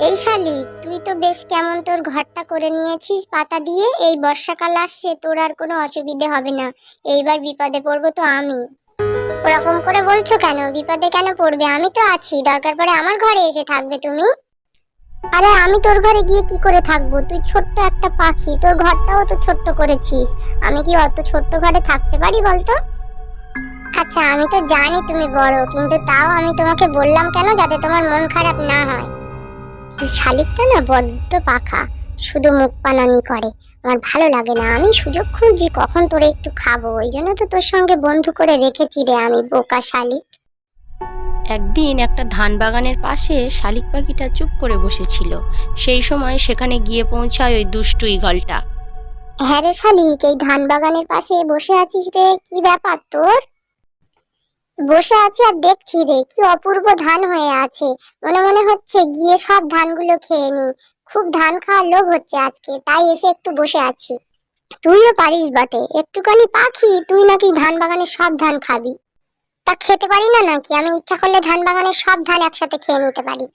এই শালিক, তুই তো বেশ কেমন তোর ঘরটা করে নিয়েছিস পাতা দিয়ে। এই বর্ষাকাল আসছে, তোর আর কোনো অসুবিধে হবে না। এইবার বিপদে পড়বো তো আমি। ওরকম করে বলছো কেন? বিপদে কেন পড়বে? আমি তো আছি, দরকার পড়ে আমার ঘরে এসে থাকবে তুমি। আরে আমি তোর ঘরে গিয়ে কি করে থাকবো? তুই ছোট্ট একটা পাখি, তোর ঘরটাও তো ছোট্ট করেছিস। আমি কি অত ছোট্ট ঘরে থাকতে পারি বলতো? আচ্ছা, আমি তো জানি তুমি বড়, কিন্তু তাও আমি তোমাকে বললাম কেন, যাতে তোমার মন খারাপ না হয়। এই শালিকটা না বড্ড পাখা, শুধু মুখ পানানি করে। আমার ভালো লাগে না। আমি সুযোগ খুঁজছি কখন তোরে একটু খাবো, ওই জন্য তো তোর সঙ্গে বন্ধু করে রেখেছি রে আমি, বোকা শালিক। একদিন একটা ধান বাগানের পাশে শালিক পাখিটা চুপ করে বসেছিল। সেই সময় সেখানে গিয়ে পৌঁছায় ওই দুষ্টু ঈগলটা। হ্যাঁ রে শালিক, এই ধান বাগানের পাশে বসে আছিস রে, কি ব্যাপার তোর? বসে আছি আর দেখছি রে, কি অপূর্ব ধান হয়ে আছে। মনে মনে হচ্ছে গিয়ে সব ধানগুলো খেয়ে নি। খুব ধান খাওয়ার লোভ হচ্ছে আজকে, তাই এসে একটু বসে আছি। তুইও পারিস বটে, একটুখানি পাখি তুই নাকি ধান বাগানের সব ধান খাবি? তা খেতে পারি না নাকি? আমি ইচ্ছা করলে ধান বাগানের সব ধান একসাথে খেয়ে নিতে পারি।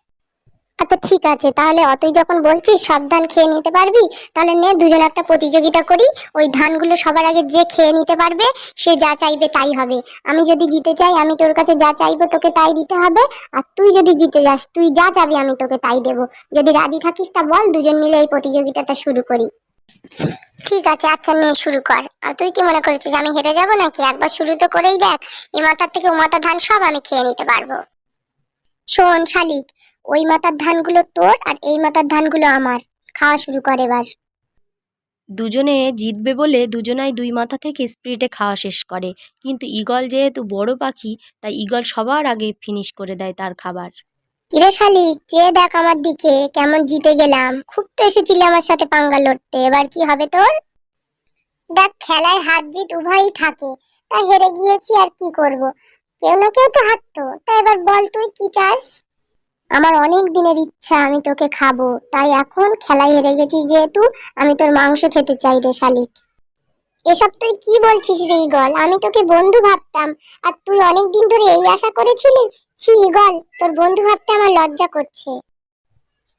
আচ্ছা ঠিক আছে, তাহলে অতই যখন বলছিস সব ধান খেয়ে নিতে পারবি, তাহলে নে দুজন একটা প্রতিযোগিতা করি। ওই ধানগুলো সবার আগে যে খেয়ে নিতে পারবে, সে যা চাইবে তাই হবে। আমি যদি জিতে চাই, আমি তোর কাছে যা চাইবো তোকে তাই দিতে হবে। আর তুই যদি জিতে যাস, তুই যা চাবি আমি তোকে তাই দেবো। যদি রাজি থাকিস তা বল, দুজন মিলে এই প্রতিযোগিতাটা শুরু করি। ঠিক আছে, আচ্ছা নে শুরু কর। আর তুই কি মনে করেছিস আমি হেরে যাব নাকি? একবার শুরু তো করেই দেখ। এই মাথার থেকে ও মাথার ধান সব আমি খেয়ে নিতে পারবো। শোন শালিক, ওই মাথার ধানগুলো তোর আর এই মাথার ধানগুলো আমার। খাওয়া শুরু কর এবার। দুজনে জিতবে বলে দুজনাই দুই মাথা থেকে স্পিডে খাওয়া শেষ করে। কিন্তু ঈগল যেহেতু বড় পাখি, তাই ঈগল সবার আগে ফিনিশ করে দেয় তার খাবার। কিরে শালিক, চেয়ে দেখ আমার দিকে, কেমন জিতে গেলাম। খুব তো এসেছিলি আমার সাথে পাঙ্গা লড়তে, এবার কি হবে তোর? দেখ, খেলায় হার জিত উভয়ই থাকে। তা হেরে গিয়েছি আর কি করব। কেউ না কেউ তো হারতো। তা এবার বল তুই কি চাস? আমার অনেক দিনের ইচ্ছা আমি তোকে খাবো, তাই এখন খেলায় হেরে গেছিস যেহেতু, আমি তোর মাংস খেতে চাই রে শালিক। এসব তুই কি বলছিস রে ঈগল? আমি তোকে বন্ধু ভাবতাম, আর তুই অনেক দিন ধরে এই আশা করেছিলি। ছি ঈগল, তোর বন্ধু ভাবতে আমার লজ্জা করছে।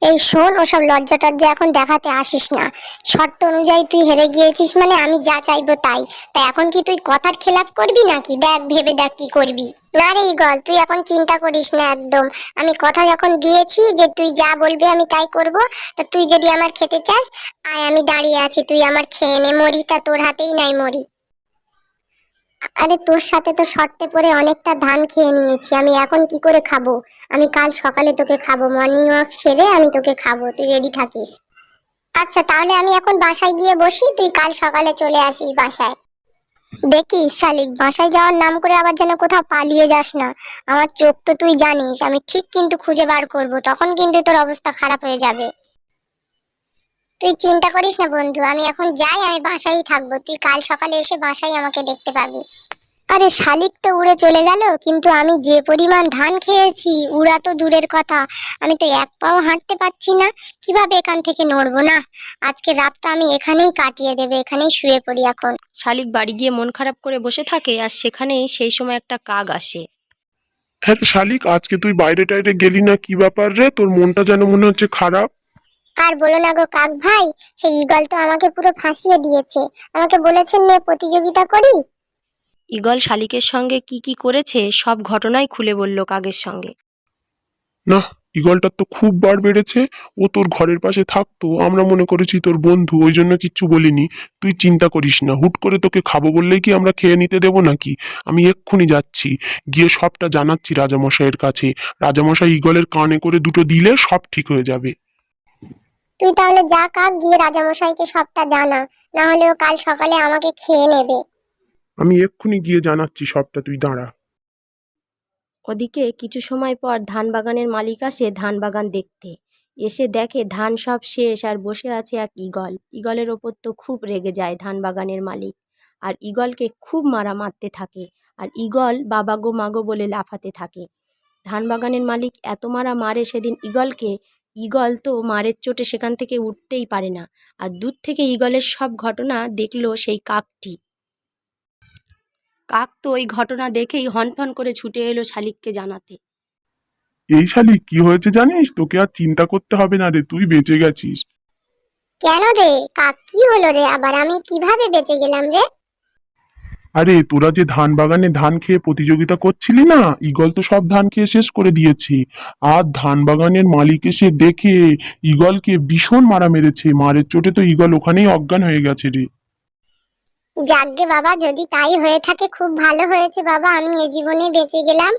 এই শোন, ওসব লজ্জা টজ্জা এখন দেখাতে আসিস না। শর্ত অনুযায়ী তুই হেরে গিয়েছিস মানে আমি যা চাইবো তাই। তাই এখন কি তুই কথার খেলাপ করবি নাকি? দেখ, ভেবে দেখ কি করবি। না রে ঈগল, তুই এখন চিন্তা করিস না একদম। আমি কথা যখন দিয়েছি যে তুই যা বলবি আমি তাই করব। তা তুই যদি আমার খেতে চাস, আয়, আমি দাঁড়িয়ে আছি, তুই আমার খেয়ে নে। মরি তা তোর হাতেই নাই মরি। আরে তোর সাথে তো শর্তে পড়ে অনেকটা ধান খেয়ে নিয়েছি, আমি এখন কি করে খাবো? আমি কাল সকালে তোকে খাবো, মর্নিং ওয়াক সেরে আমি তোকে খাবো, তুই রেডি থাকিস। আচ্ছা তাহলে আমি এখন বাসায় গিয়ে বসি, তুই কাল সকালে চলে আসিস বাসায়। দেখিস শালিক, বাসায় যাওয়ার নাম করে আবার যেন কোথাও পালিয়ে যাস না। আমার চোখ তো তুই জানিস, আমি ঠিক কিন্তু খুঁজে বার করব, তখন কিন্তু তোর অবস্থা খারাপ হয়ে যাবে। তুই চিন্তা করিস না বন্ধু, আমি এখন যাই, আমি বাসায়ই থাকবো, তুই কাল সকালে এসে বাসায় আমাকে দেখতে পাবি। আরে শালিক তো উড়ে চলে গেল, কিন্তু আমি যে পরিমাণ ধান খেয়েছি উড়া তো দূরের কথা, আমি তো এক পাও হাঁটতে পারছি না। কিভাবে এখান থেকে নড়বো? না, আজকে রাতটা আমি এখানেই কাটিয়ে দেবে, এখানেই শুয়ে পড়ি এখন। শালিক বাড়ি গিয়ে মন খারাপ করে বসে থাকে, আর সেখানেই সেই সময় একটা কাক আসে। হ্যাঁ রে শালিক, আজকে তুই বাইরে টাইরে গেলি না, কি ব্যাপার রে? তোর মনটা যেন মনে হচ্ছে খারাপ। আর বলো না গো কাক ভাই, সেই ঈগল তো আমাকে পুরো ফাঁসিয়ে দিয়েছে। আমাকে বলেছেন নে প্রতিযোগিতা করি। ঈগল শালিকের সঙ্গে কি কি করেছে সব ঘটনাই খুলে বলল কাকের সঙ্গে। না, ঈগলটার তো খুব বার বেড়েছে। ও তোর ঘরের পাশে থাকতো, আমরা মনে করেছি তোর বন্ধু, ওই জন্য কিচ্ছু বলিনি। তুই চিন্তা করিস না, হুট করে তোকে খাবো বললেই কি আমরা খেয়ে নিতে দেবো নাকি? আমি এক্ষুনি যাচ্ছি, গিয়ে সবটা জানাচ্ছি রাজামশাইয়ের কাছে। রাজামশাই ঈগলের কানে করে দুটো দিলে সব ঠিক হয়ে যাবে। তুই তাহলে যা কাক, গিয়ে রাজামশাইকে সবটা জানা, না হলেও কাল সকালে আমাকে খেয়ে নেবে। আমি এক্ষুনি গিয়ে জানাচ্ছি সবটা, তুই দাঁড়া। ওদিকে কিছু সময় পর ধান বাগানের মালিক আসে ধান বাগান দেখতে। এসে দেখে ধান সব শেষ আর বসে আছে এক ঈগল। ঈগলের ওপর তো খুব রেগে যায় ধান বাগানের মালিক, আর ঈগলকে খুব মারতে থাকে। আর ঈগল বাবা গো মাগো বলে লাফাতে থাকে। ধান বাগানের মালিক এত মারে সেদিন ঈগলকে, ঈগল তো মারের চোটে সেখান থেকে উঠতেই পারে না। আর দূর থেকে ঈগলের সব ঘটনা দেখলো সেই কাকটি। কাক তো ওই ঘটনা দেখেই হনফন করে ছুটে এলো শালিককে জানাতে। এই শালি কি হয়েছে জানিস? তোকে আর চিন্তা করতে হবে না রে, তুই বেঁচে গেছিস। কেন রে কি হলো রে আবার? আমি কিভাবে বেঁচে গেলাম রে? আরে তোরা যে ধান বাগানে ধান খেয়ে প্রতিযোগিতা করছিলি না, ঈগল তো সব ধান খেয়ে শেষ করে দিয়েছে। আর ধান বাগানের মালিক এসে দেখে ঈগলকে ভীষণ মারা মেরেছে, মারের চোটে তো ঈগল ওখানেই অজ্ঞান হয়ে গেছে রে। যাকগে বাবা, যদি তাই হয়ে থাকে খুব ভালো হয়েছে বাবা, আমি এ জীবনে বেঁচে গেলাম।